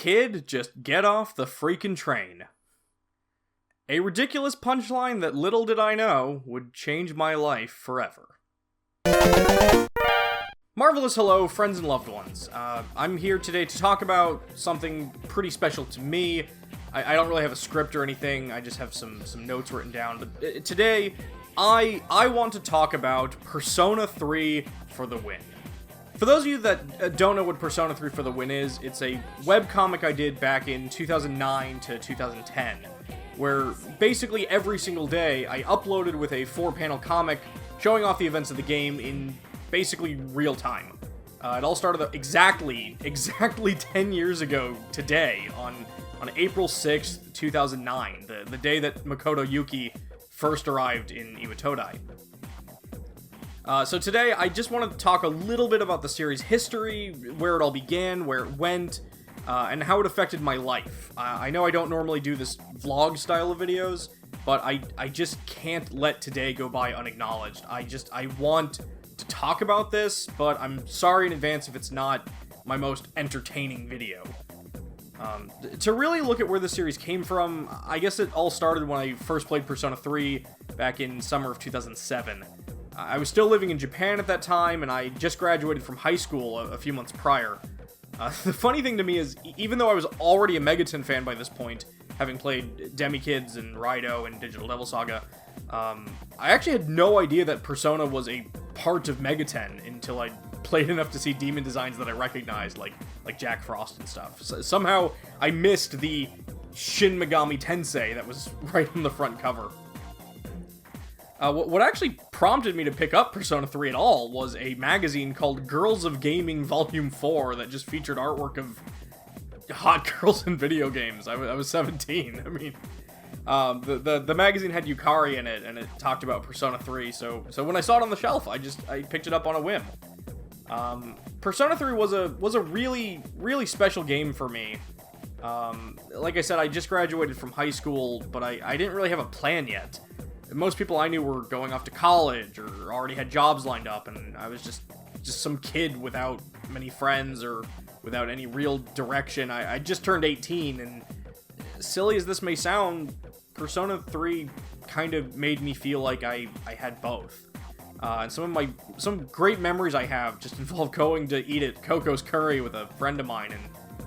kid, just get off the freaking train. A ridiculous punchline that little did I know would change my life forever. Marvelous hello, friends and loved ones. I'm here today to talk about something pretty special to me. I don't really have a script or anything, I just have some notes written down, but today, I want to talk about Persona 3 for the win. For those of you that don't know what Persona 3 for the win is, it's a webcomic I did back in 2009 to 2010, where basically every single day I uploaded with a 4-panel comic showing off the events of the game in basically real time. It all started exactly 10 years ago today, on April 6th, 2009, the day that Makoto Yuki first arrived in Iwatodai. So today, I just want to talk a little bit about the series' history, where it all began, where it went, and how it affected my life. I know I don't normally do this vlog style of videos, but I just can't let today go by unacknowledged. I want to talk about this, but I'm sorry in advance if it's not my most entertaining video. To really look at where the series came from, I guess it all started when I first played Persona 3 back in summer of 2007. I was still living in Japan at that time, and I just graduated from high school a few months prior. The funny thing to me is, even though I was already a Megaton fan by this point, having played Demi-Kids and Raido and Digital Devil Saga, I actually had no idea that Persona was a part of Megaten until I played enough to see demon designs that I recognized, like Jack Frost and stuff. So somehow I missed the Shin Megami Tensei that was right on the front cover. What actually prompted me to pick up Persona 3 at all was a magazine called Girls of Gaming Volume 4 that just featured artwork of hot girls in video games. I was 17. I mean, the magazine had Yukari in it, and it talked about Persona 3, so when I saw it on the shelf, I picked it up on a whim. Persona 3 was a really, really special game for me. Like I said, I just graduated from high school, but I didn't really have a plan yet. Most people I knew were going off to college or already had jobs lined up, and I was just some kid without many friends or without any real direction. I just turned 18, and silly as this may sound, Persona 3 kind of made me feel like I had both. And some great memories I have just involve going to eat at Coco's Curry with a friend of mine and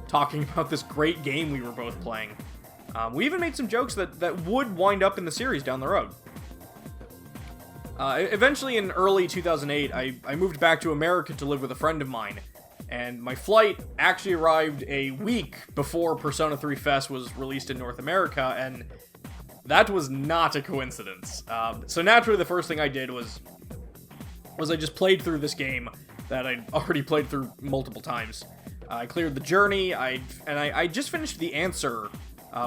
talking about this great game we were both playing. We even made some jokes that would wind up in the series down the road. Eventually, in early 2008, I moved back to America to live with a friend of mine, and my flight actually arrived a week before Persona 3 Fest was released in North America, and that was not a coincidence. So naturally, the first thing I did was I just played through this game that I'd already played through multiple times. I cleared the journey, I just finished the answer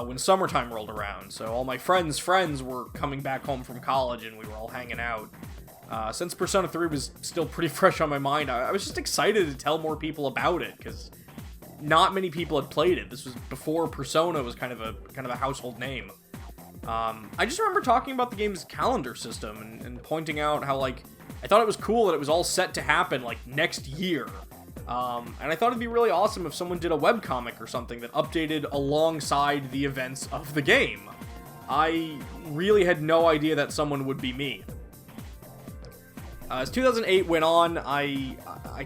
when summertime rolled around, so all my friends' were coming back home from college, and we were all hanging out. Since Persona 3 was still pretty fresh on my mind, I was just excited to tell more people about it, because not many people had played it. This was before Persona was kind of a household name. I just remember talking about the game's calendar system, and pointing out how, like, I thought it was cool that it was all set to happen, like, next year. And I thought it'd be really awesome if someone did a webcomic or something that updated alongside the events of the game. I really had no idea that someone would be me. As 2008 went on, I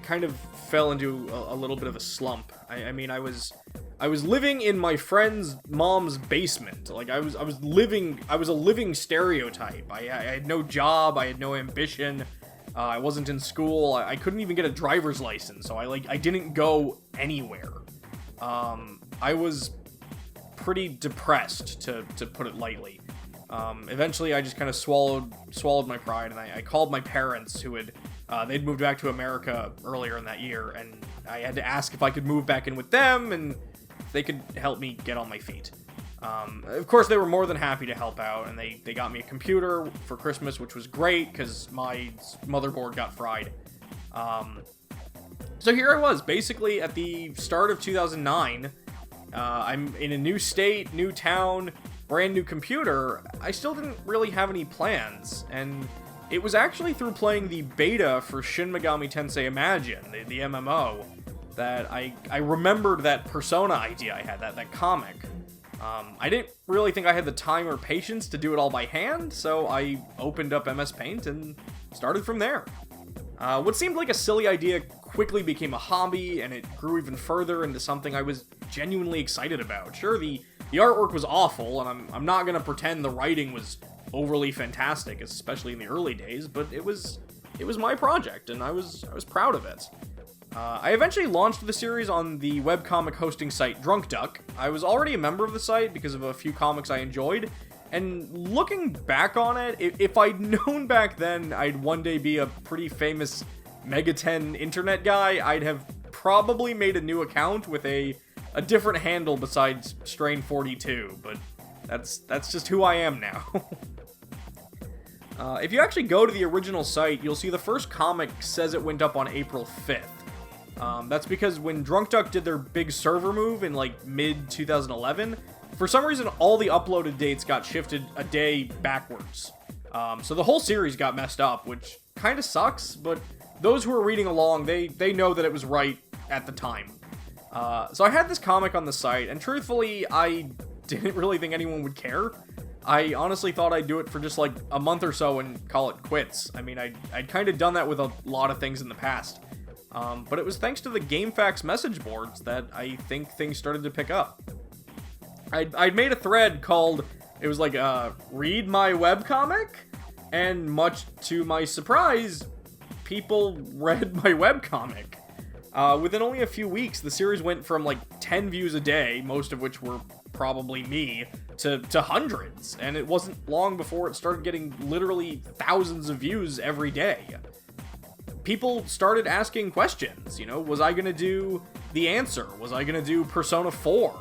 kind of fell into a little bit of a slump. I mean, I was living in my friend's mom's basement. Like, I was a living stereotype. I had no job, I had no ambition. I wasn't in school. I couldn't even get a driver's license, so I didn't go anywhere. I was pretty depressed, to put it lightly. Eventually, I just kind of swallowed my pride, and I called my parents, who they'd moved back to America earlier in that year, and I had to ask if I could move back in with them, and if they could help me get on my feet. Of course, they were more than happy to help out, and they got me a computer for Christmas, which was great, because my motherboard got fried. So here I was, basically at the start of 2009. I'm in a new state, new town, brand new computer. I still didn't really have any plans, and it was actually through playing the beta for Shin Megami Tensei Imagine, the MMO, that I remembered that Persona idea I had, that comic. I didn't really think I had the time or patience to do it all by hand, so I opened up MS Paint and started from there. What seemed like a silly idea quickly became a hobby, and it grew even further into something I was genuinely excited about. Sure, the artwork was awful, and I'm not gonna pretend the writing was overly fantastic, especially in the early days, but it was my project, and I was proud of it. I eventually launched the series on the webcomic hosting site DrunkDuck. I was already a member of the site because of a few comics I enjoyed, and looking back on it, if I'd known back then I'd one day be a pretty famous Megaten internet guy, I'd have probably made a new account with a different handle besides Strain42, but that's just who I am now. If you actually go to the original site, you'll see the first comic says it went up on April 5th. That's because when DrunkDuck did their big server move in like mid-2011, for some reason all the uploaded dates got shifted a day backwards. So the whole series got messed up, which kind of sucks, but those who are reading along, they know that it was right at the time. So I had this comic on the site, and truthfully, I didn't really think anyone would care. I honestly thought I'd do it for just like a month or so and call it quits. I mean, I'd kind of done that with a lot of things in the past. But it was thanks to the GameFAQs message boards that I think things started to pick up. I'd made a thread called, it was like, read my webcomic? And much to my surprise, people read my webcomic. Within only a few weeks, the series went from like 10 views a day, most of which were probably me, to hundreds. And it wasn't long before it started getting literally thousands of views every day. People started asking questions, you know, was I gonna do The Answer? Was I gonna do Persona 4?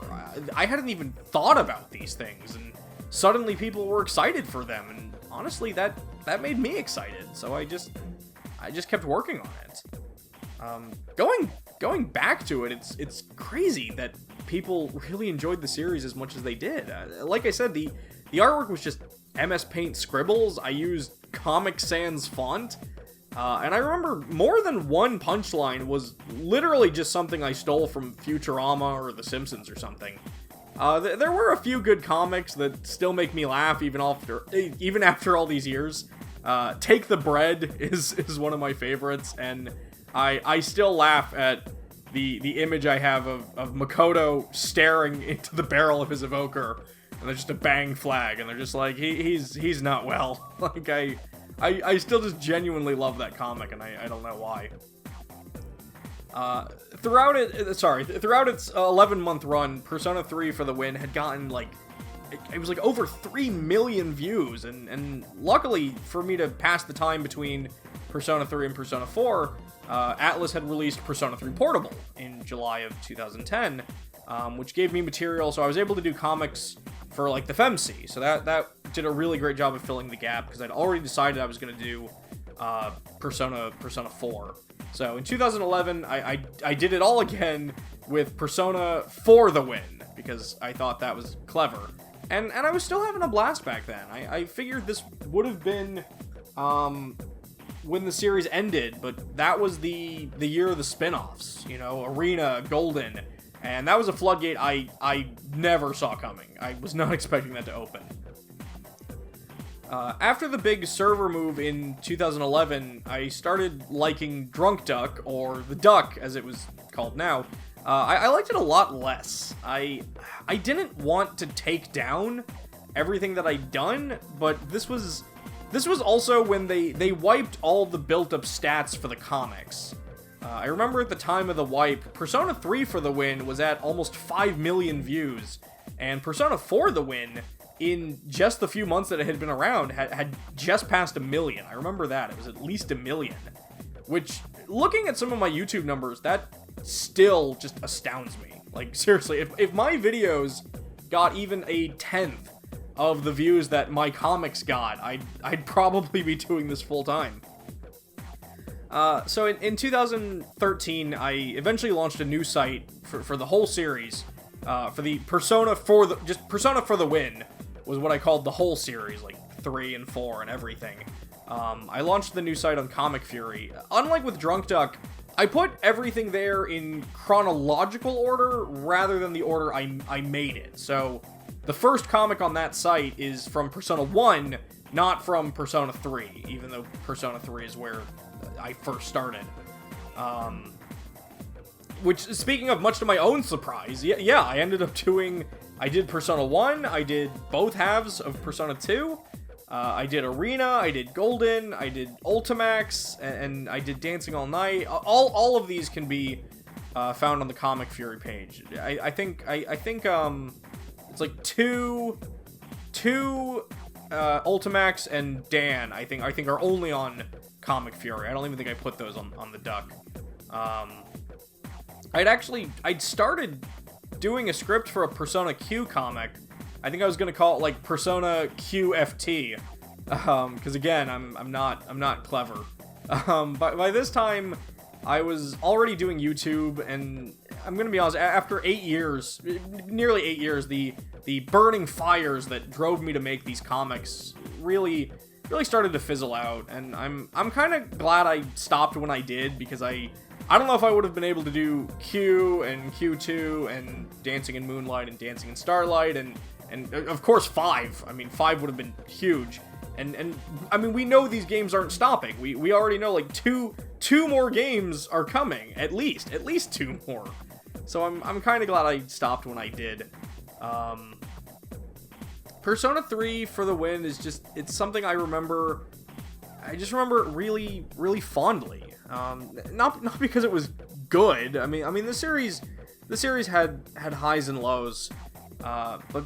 I hadn't even thought about these things, and suddenly people were excited for them, and honestly, that made me excited, so I just kept working on it. Going back to it, it's crazy that people really enjoyed the series as much as they did. Like I said, the artwork was just MS Paint scribbles. I used Comic Sans font. And I remember more than one punchline was literally just something I stole from Futurama or The Simpsons or something. There were a few good comics that still make me laugh even after all these years. Take the Bread is one of my favorites, and I still laugh at the image I have of Makoto staring into the barrel of his evoker, and there's just a bang flag, and they're just like, he's not well. Like, I still just genuinely love that comic, and I don't know why. Throughout its 11-month run, Persona 3 for the Win had gotten, like, it was like over 3 million views, and luckily for me to pass the time between Persona 3 and Persona 4, Atlus had released Persona 3 Portable in July of 2010, which gave me material, so I was able to do comics for, like, the FemC, so that did a really great job of filling the gap, because I'd already decided I was going to do Persona 4. So in 2011, I did it all again with Persona for the Win, because I thought that was clever. And I was still having a blast back then. I figured this would have been when the series ended, but that was the year of the spin-offs, you know, Arena, Golden, and that was a floodgate I never saw coming. I was not expecting that to open. After the big server move in 2011, I started liking DrunkDuck, or the Duck as it was called now. I liked it a lot less. I didn't want to take down everything that I'd done, but this was also when they wiped all the built-up stats for the comics. I remember at the time of the wipe, Persona 3 for the Win was at almost 5 million views, and Persona 4 the Win, in just the few months that it had been around, had just passed 1 million. I remember that. It was at least 1 million. Which, looking at some of my YouTube numbers, that still just astounds me. Like, seriously, if my videos got even a 1/10 of the views that my comics got, I'd probably be doing this full time. So in 2013, I eventually launched a new site for the whole series, for the Persona for the Win was what I called the whole series, like 3 and 4 and everything. I launched the new site on ComicFury. Unlike with DrunkDuck, I put everything there in chronological order rather than the order I made it. So the first comic on that site is from Persona 1, not from Persona 3, even though Persona 3 is where I first started. Which, speaking of, much to my own surprise, yeah, I ended up I did Persona 1, I did both halves of Persona 2, I did Arena, I did Golden, I did Ultimax, and I did Dancing All Night. All of these can be found on the ComicFury page. I think it's like two Ultimax and Dan, I think are only on ComicFury. I don't even think I put those on the Duck. I'd started doing a script for a Persona Q comic. I think I was gonna call it like Persona QFT, because again, I'm not clever. But by this time, I was already doing YouTube, and I'm gonna be honest. After 8 years, nearly 8 years, the burning fires that drove me to make these comics really started to fizzle out, and I'm kind of glad I stopped when I did, because I don't know if I would have been able to do Q and Q2 and Dancing in Moonlight and Dancing in Starlight and of course 5. I mean, 5 would have been huge. And I mean, we know these games aren't stopping. We already know like two more games are coming, at least 2 more. So I'm kind of glad I stopped when I did. Persona 3 for the win is just, it's something I just remember it really, really fondly. Not because it was good. I mean the series had highs and lows, but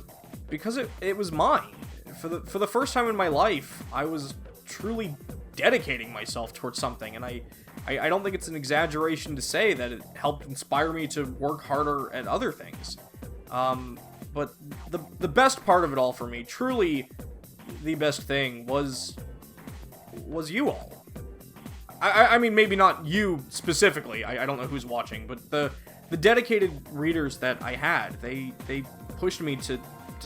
because it was mine. For the first time in my life, I was truly dedicating myself towards something, and I don't think it's an exaggeration to say that it helped inspire me to work harder at other things. But the best part of it all for me, truly the best thing, was you all. I mean, maybe not you specifically, I don't know who's watching, but the dedicated readers that I had, they pushed me to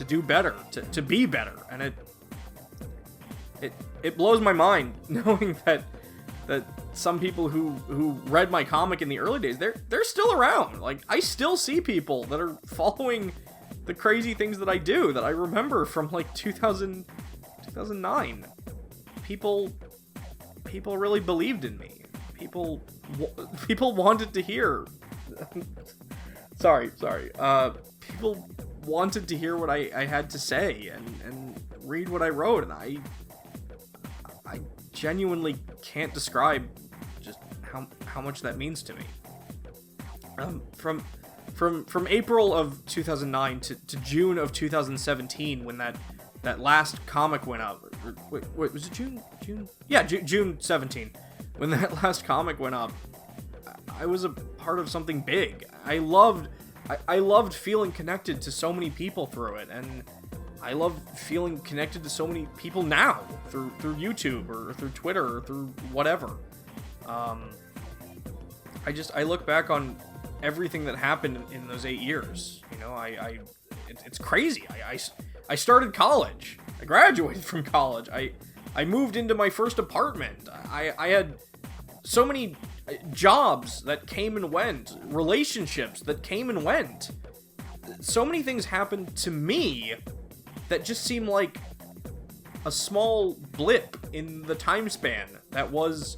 do better, to be better, and it blows my mind knowing that some people who read my comic in the early days, they're still around. Like, I still see people that are following the crazy things that I do, that I remember from like 2009. People really believed in me. People wanted to hear. sorry. People wanted to hear what I had to say and read what I wrote, and I genuinely can't describe just how much that means to me. From April of 2009 to June of 2017, when that last comic went up. Wait, was it June? Yeah, June 17. When that last comic went up, I was a part of something big. I loved feeling connected to so many people through it, and I love feeling connected to so many people now through YouTube or through Twitter or through whatever. I look back on everything that happened in those 8 years. You know, it's crazy. I started college. I graduated from college. I moved into my first apartment. I had so many jobs that came and went, relationships that came and went. So many things happened to me that just seem like a small blip in the time span that was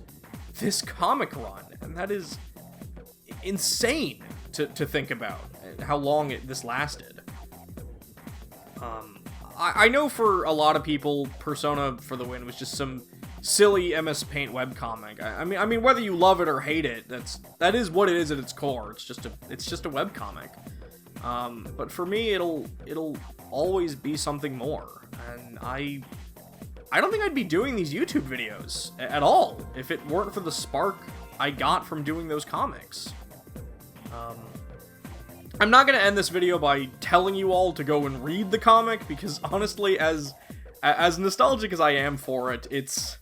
this comic run, and that is insane to think about how long this lasted. I know for a lot of people, Persona for the win was just some silly MS Paint webcomic. I mean, whether you love it or hate it, that is what it is at its core. It's just a webcomic. But for me, it'll always be something more. And I don't think I'd be doing these YouTube videos at all if it weren't for the spark I got from doing those comics. I'm not going to end this video by telling you all to go and read the comic, because honestly, as nostalgic as I am for it, it's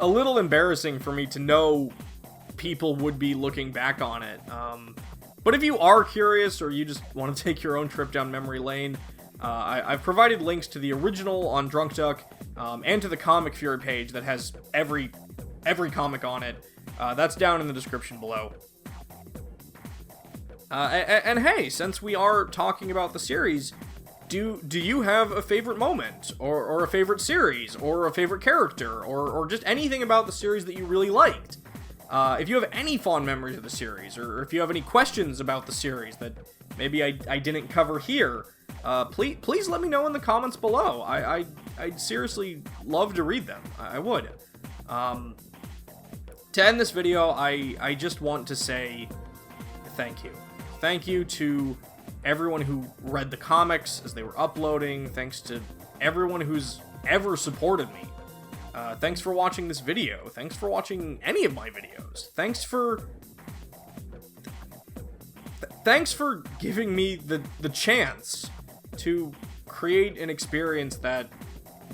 a little embarrassing for me to know people would be looking back on it. But if you are curious, or you just want to take your own trip down memory lane, I've provided links to the original on DrunkDuck, and to the ComicFury page that has every comic on it. That's down in the description below. And hey, since we are talking about the series, do you have a favorite moment, or a favorite series, or a favorite character, or just anything about the series that you really liked? If you have any fond memories of the series, or if you have any questions about the series that maybe I didn't cover here, please let me know in the comments below. I'd seriously love to read them. I would. To end this video, I just want to say thank you. Thank you to everyone who read the comics as they were uploading. Thanks to everyone who's ever supported me. Thanks for watching this video. Thanks for watching any of my videos. Thanks for giving me the chance to create an experience that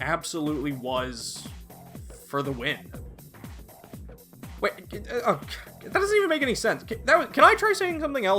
absolutely was for the win. Wait, that doesn't even make any sense. Can I try saying something else?